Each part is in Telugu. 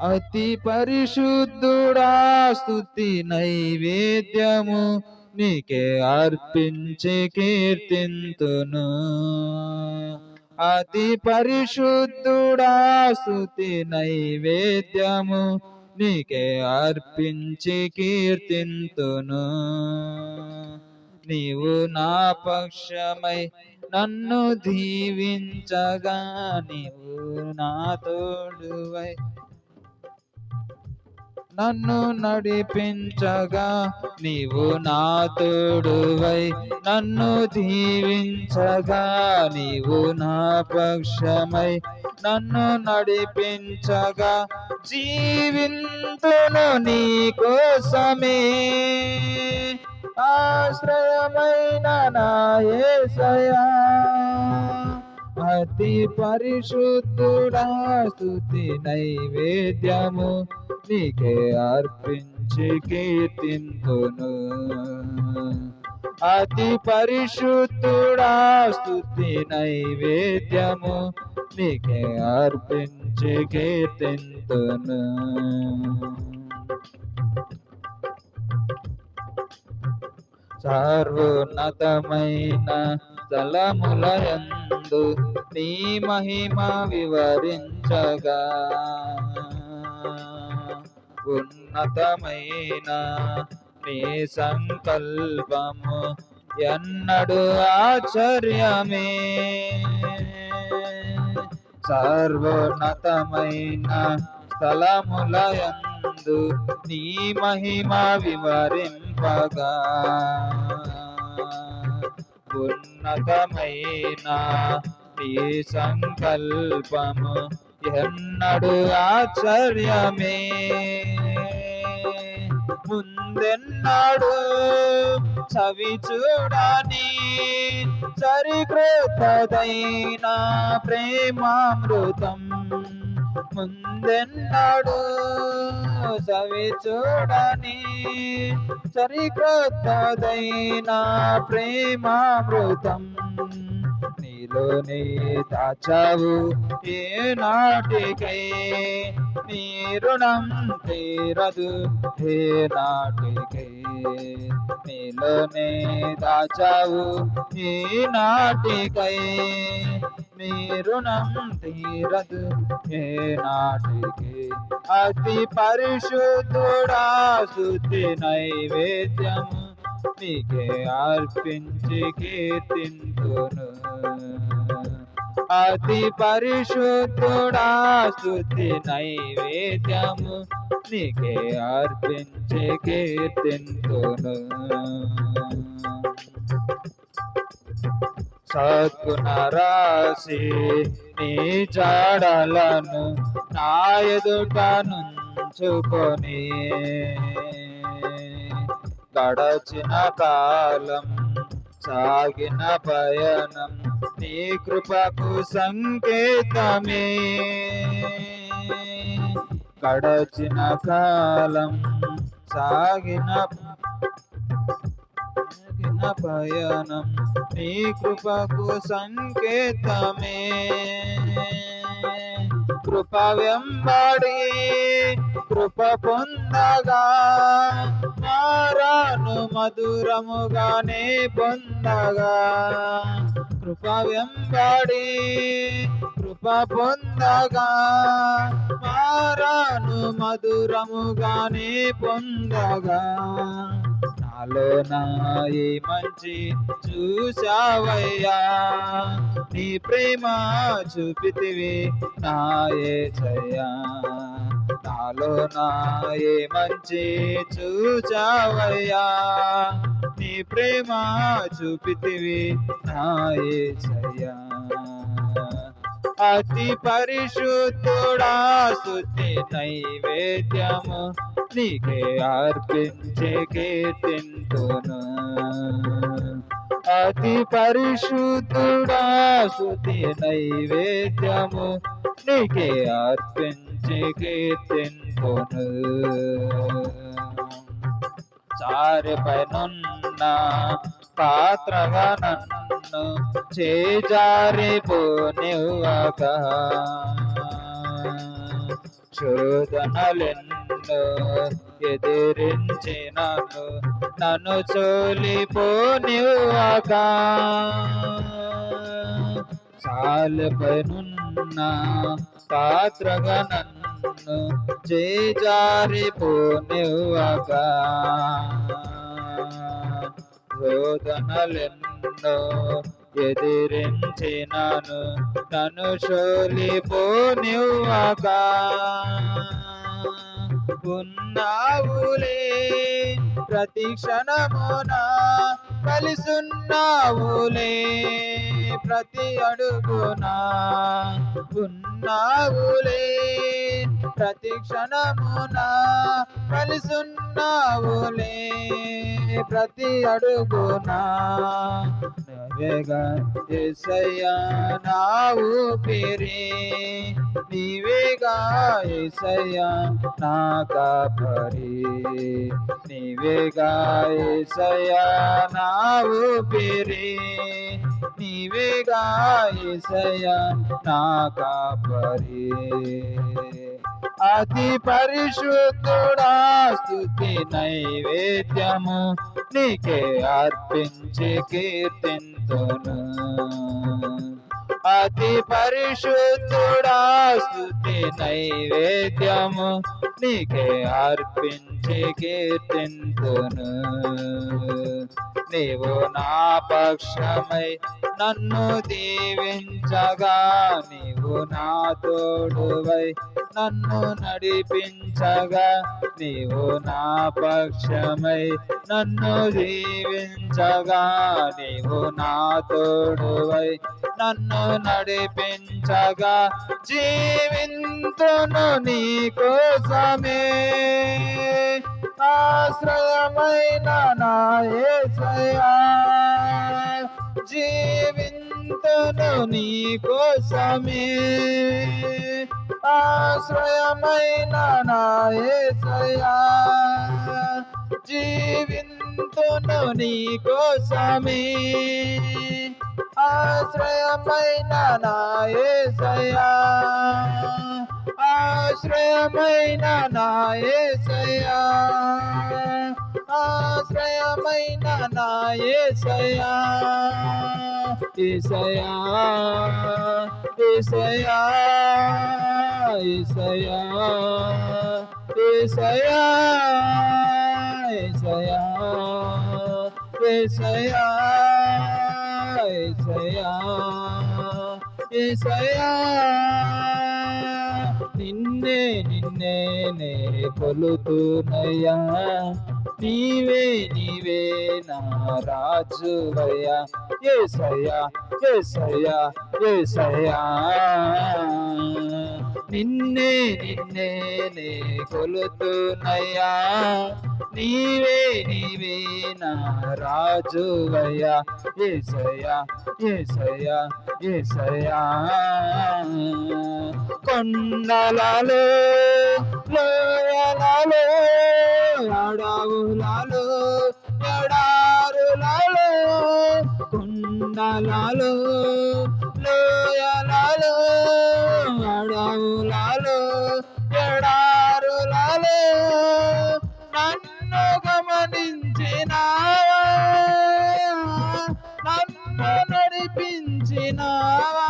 అతి పరిశుద్ధుడా స్తుతి నైవేద్యము నీకే అర్పించి కీర్తింతును. అతి పరిశుద్ధుడా స్తుతి నైవేద్యము నీకే అర్పించి కీర్తింతును. నీవు నా పక్షమై నన్ను దీవించగా, నీవు నా తోడువై నన్ను నడిపించగా, నీవు నా తోడువై నన్ను దీవించగా, నీవు నా పక్షమై నన్ను నడిపించగా, జీవింతును నీ కోసమే ఆశ్రయమైన నా యేసయ్యా. అతి పరిశుద్ధుడా స్తుతి నైవేద్యము నీకే అర్పించి కీర్తింతును. అతి పరిశుద్ధుడా స్తుతి నైవేద్యము నీకే అర్పించి కీర్తింతును. సర్వోన్నతమైన స్థలములయందు నీ మహిమ వివరించగా, ఉన్నతమైన నీ సంకల్పము ఎన్నడు ఆశ్చర్యమే. సర్వోన్నతమైన స్థలములయందు నీ మహిమ వివరింపగా, ఉన్నతమైన నీ సంకల్పము ఎన్నడు ఆశ్చర్యమే. ముందెన్నాడు చవి చూడని సరికృతదైన ప్రేమామృతం, ముందెన్నాడు చవి చూడని సరికృతదైన ప్రేమామృతం, నీలోనే దాచావు ఏ నాటికై, నీ రుణం తీరదు ఏ నాటికై. నీలోనే దాచావు ఈ నాటికై, నీ రుణం తీరదు ఏ నాటికై. అతి పరిశుద్ధుడా స్తుతి నైవేద్యము నీకే అర్పించి కీర్తింతును. అతి పరిశుద్ధుడా స్తుతి నైవేద్యము నీకే అర్పించి కీర్తింతును. సద్గుణ రాశి నీ జాడలను నా ఎదుట నుంచుకొని, గడచిన కాలం సాగిన పయనం నీ కృపకు సంకేతమే. గడచిన కాలం సాగిన పయనం నీ కృపకు సంకేతమే. కృప వెంబడి కృప పొందగా, మారాను మధురముగానే పొందగా. కృప వెంబడి కృప పొందగా, మారాను మధురముగానే పొందగా. నాలో నా ఈ మంచి చూశావయ్యా, నీ ప్రేమ చూపితివి నా యేసయ్యా. నాలో నా ఈ మంచి చూశావయ్యా, నీ ప్రేమ చూపితివి నా యేసయ్యా. అతి పరిశుద్ధుడా స్తుతి నైవేద్యము నీకే అర్పించి కీర్తింతును. అతి పరిశుద్ధుడా స్తుతి నైవేద్యము నీకే అర్పించి కీర్తింతును. జారిపైనున్న పాత్రగా నన్ను చేజారిపోనివ్వక, శోధనలెన్నో ఎదిరించినను నన్ను చోలిపోనివ్వక సాలెపైనున్న పాత్రగా నన్ను చేజారిపోనివ్వక శోధనలెన్నో ఎదిరించినను నన్ను చోలిపోనివ్వక ఉన్నావులే ప్రతి క్షణమున కలిసున్నావులే ప్రతి అడుగునా ఉన్నావులే ప్రతి క్షణమున కలిసున్నావులే ప్రతి అడుగునా నీవేగా యేసయ్యా నా ఊపిరి నీవేగా యేసయ్యా నా కాపరి నీవేగా యేసయ్యా నా ఊపిరి నీవేగా యేసయ్యా నా కాపరి అతి పరిశుద్ధుడా స్తుతి నైవేద్యము నీకే అర్పించి కీర్తింతును అతి పరిశుద్ధుడా స్తుతి నైవేద్యము నీకే అర్పించి కీర్తింతును నీవు నా పక్షమై నన్ను దీవించగా నీవు నా తోడువై నన్ను నడిపించగా నీవు నా పక్షమై నన్ను దీవించగా నీవు నా తోడువై నన్ను నడిపించగా జీవింతును నీ కోసమే ఆశ్రయమైన నా యేసయ్యా జీవింతును నీ కోసమే ఆశ్రయమైన నా యేసయ్యా జీవింతును నీ కోసమే ఆశ్రయమైన నా యేసయ్యా ఆశ్రయమైన నా యేసయ్యా ఆశ్రయమైన నా యేసయ్యా యేసయ్యా యేసయ్యా యేసయ్యా యేసయ్యా యేసయ్యా యేసయ్యా యేసయ్యా యేసయ్యా నిన్నే నిన్నే నే కొలుతునయ్యా నీవే నీవే నా రాజువయ్యా యేసయ్యా యేసయ్యా యేసయ్యా నిన్నే నిన్నే నే కొలుతునయ్యా నీవే నీవే నా రాజువయ్యా యేసయ్యా యేసయ్యా యేసయ్యా కొండలలో లోయలలో అడవులలో ఎడారులలో కొండలలో లోయలలో అడవులలో ఎడారులలో నన్ను గమనించినావా నన్ను నడిపించినావా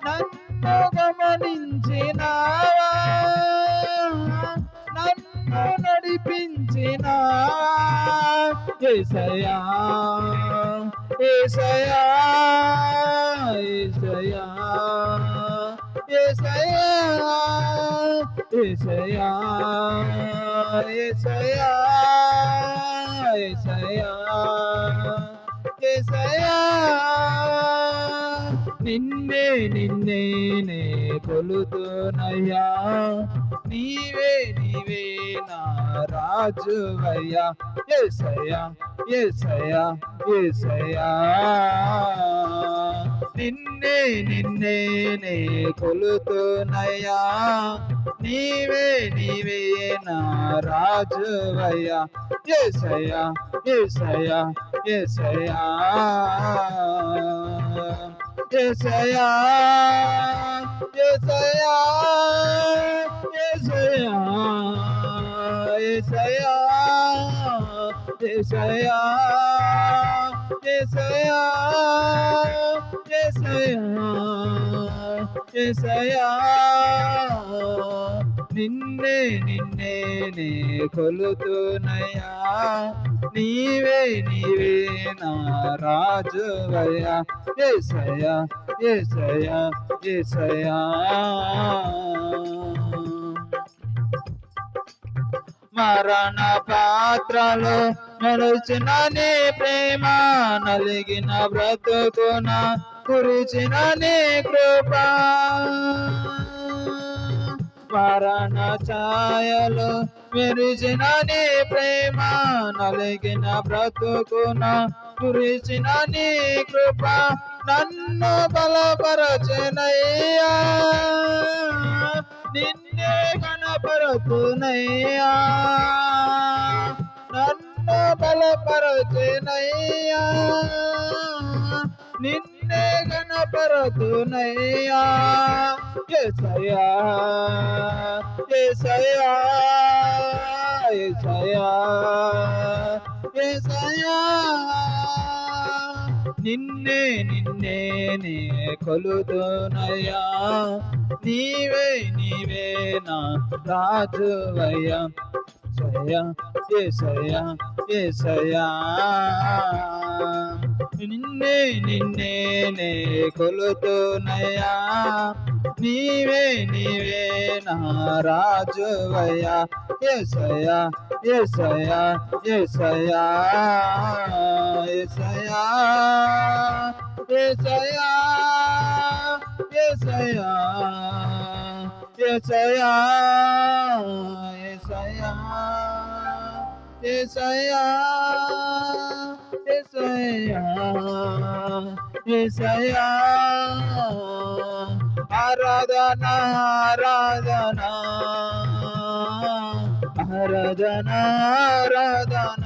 నన్ను గమనించినావా నన్ను నడిపించినావా యేసయ్యా యేసయ్యా యేసయ్యా యేసయ్యా యేసయ్యా యేసయ్యా యేసయ్యా యేసయ్యా నిన్నే నిన్నే నే కొలుతునయ్యా నీవే నీవే నా రాజువయ్యా యేసయ్యా యేసయ్యా యేసయ్యా నిన్నే నిన్నే నే కొలుతునయ్యా నీవే నీవే నా రాజువయ్యా యేసయ్యా యేసయ్యా యేసయ్యా యేసయ్యా యేసయ్యా యేసయ్యా యేసయ్యా యేసయ్యా యేసయ్యా యేసయ్యా యేసయ్యా నిన్నే నిన్నే నే కొలుతునయ్యా నీవే నీవే నా రాజువయ్యా యేసయ్యా యేసయ్యా యేసయ్యా మరణ పాత్రలో నలుచిన నీ ప్రేమ నలిగిన బ్రతుకున కురిచిన నీ కృప మరణ ఛాయలో మెరిచిన నీ ప్రేమ నలిగిన బ్రతుకున కురిచిన నీ కృప నన్ను బలపరచనయ్యా నిన్నే గణపరచునయ్యా నన్ను బలపరచునయ్యా నిన్నే గణపరచునయ్యా యేసయ్యా యేసయ్యా యేసయ్యా యేసయ్యా నిన్నే నిన్నే నే కొలుతునయ్యా నీవే నీవే నా రాజువయ్యా యేసయ్యా యేసయ్యా నిన్నే నిన్నే నే కొలుతునయ్యా నీవే నీవే నా రాజువయ్యా యేసయ్యా యేసయ్యా యేసయ్యా యేసయ్యా యేసయ్యా యేసయ్యా యేసయ్యా యేసయ్యా యేసయ్యా యేసయ్యా యేసయ్యా ఆరాధన ఆరాధన ఆరాధన ఆరాధన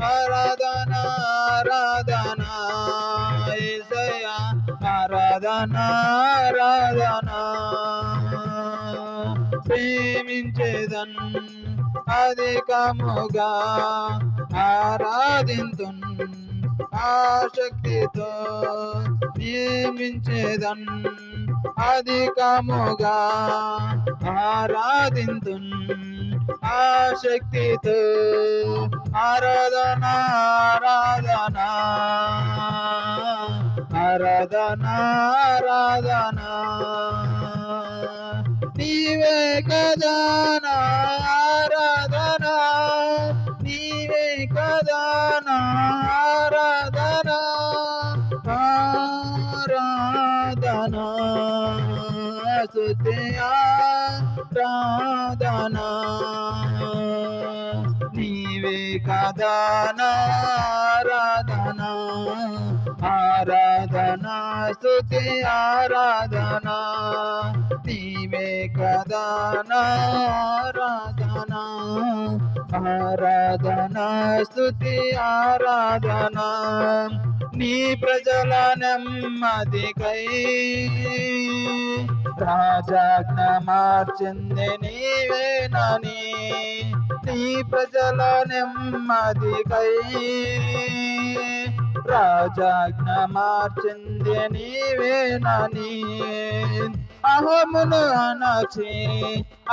ఆరాధన ఆరాధన యేసయ్యా ఆరాధన ఆరాధన ప్రేమించేదన్ అధికముగా ఆరాధింతున్ ఆశక్తితో నియమించేదన్ అధికముగా ఆరాధింతున్ ఆశక్తితో ఆరాధన ఆరాధన ఆరాధన ఆరాధన నీవే కదా నా ఆరాధన నీవే కదా నా ఆరాధన ఆరాధన స్తుతి ఆరాధన నీవే కదా నా ఆరాధన ఆరాధన స్తుతి ఆరాధన నీవే కదా నా ఆరాధన ఆరాధన స్తుతి ఆరాధన నీ ప్రజల నెమ్మదికై రాజాజ్ఞ మార్చింది నీవేనని నీ ప్రజల నెమ్మదికై రాజాజ్ఞ మార్చింది నీవేనని అహమును అనచి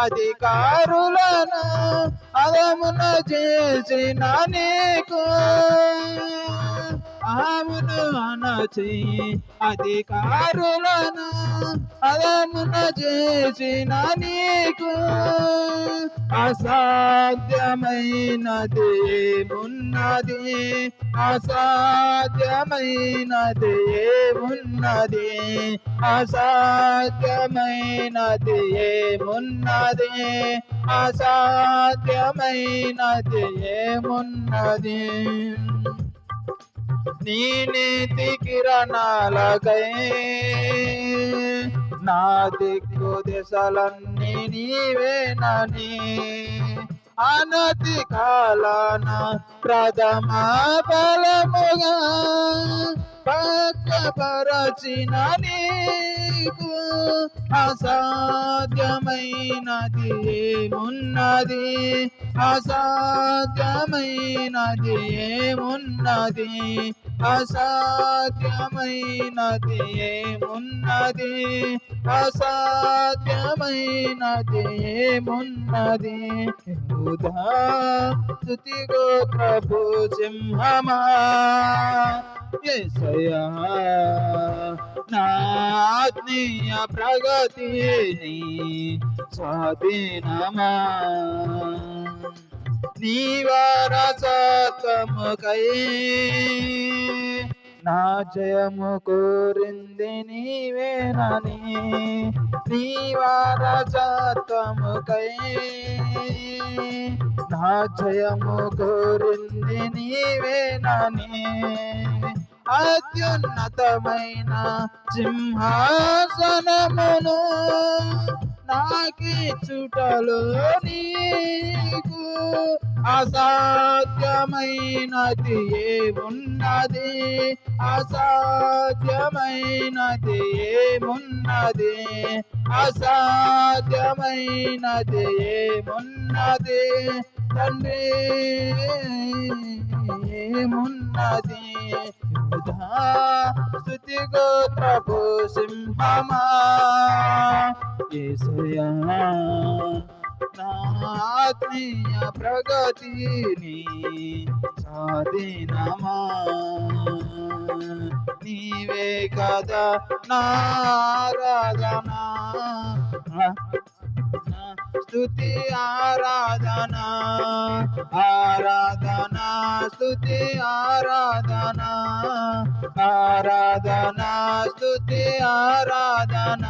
అధికారులను అహమును చేసిన నీకు అహమును అనచి అధికారులను అహమును చేసిన నీకు అసాధ్యమైనది ఏమున్నది అసాధ్యమైనది ఏమున్నది అసాధ్యమైనది ఏమున్నది అసాధ్యమైనది ఏమున్నది నీ నీతి కిరణాలకై నా దిక్కు దిశలన్నీ నీవేనని అనతి కాలాన ప్రథమ ఫలముగా పరచిన నీకు అసాధ్యమైనది ఏమున్నది? అసాధ్యమైనది ఏమున్నది? అసాధ్యమైనది ఏమున్నది? అసాధ్యమైనది ఏమున్నది? యూదా స్తుతి గోత్రపు సింహమా యేసయ్యా, నా ఆత్మీయ ప్రగతిని స్వాధీనమా, నీ వారసత్వముకై నా జయము కోరింది నీవేనని, నీ వారసత్వముకై నా జయము కోరింది నీవేనని, అత్యున్నతమైన సింహాసనమును నాకిచ్చుటలో నీకు అసాధ్యమైనది ఏమున్నది? అసాధ్యమైనది ఏమున్నది? అసాధ్యమైనది ఏమున్నది? తండ్రి ఏమున్నది? యూదా స్తుతి గోత్రపు సింహమా యేసయ్యా, నా ఆత్మీయ ప్రగతిని స్వాధీనమా, నీవే కదా నా ఆరాధన, స్తుతి ఆరాధన, ఆరాధన స్తుతి ఆరాధన, ఆరాధన స్తుతి ఆరాధన,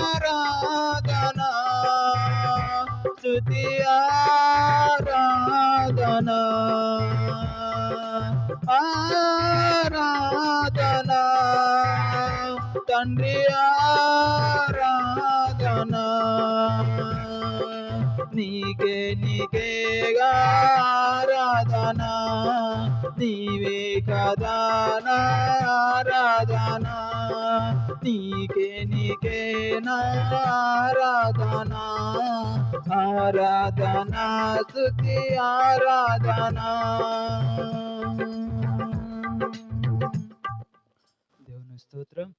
ఆరాధన స్తుతి ఆరాధన, ఆరాధన తండ్రి ఆరాధన, నీకే నీకేగా ఆరాధన, నీవే కదా నా ఆరాధన, నీకే నీకే నా ఆరాధన, ఆరాధన స్తుతి ఆరాధన. దేవుని స్తోత్రం.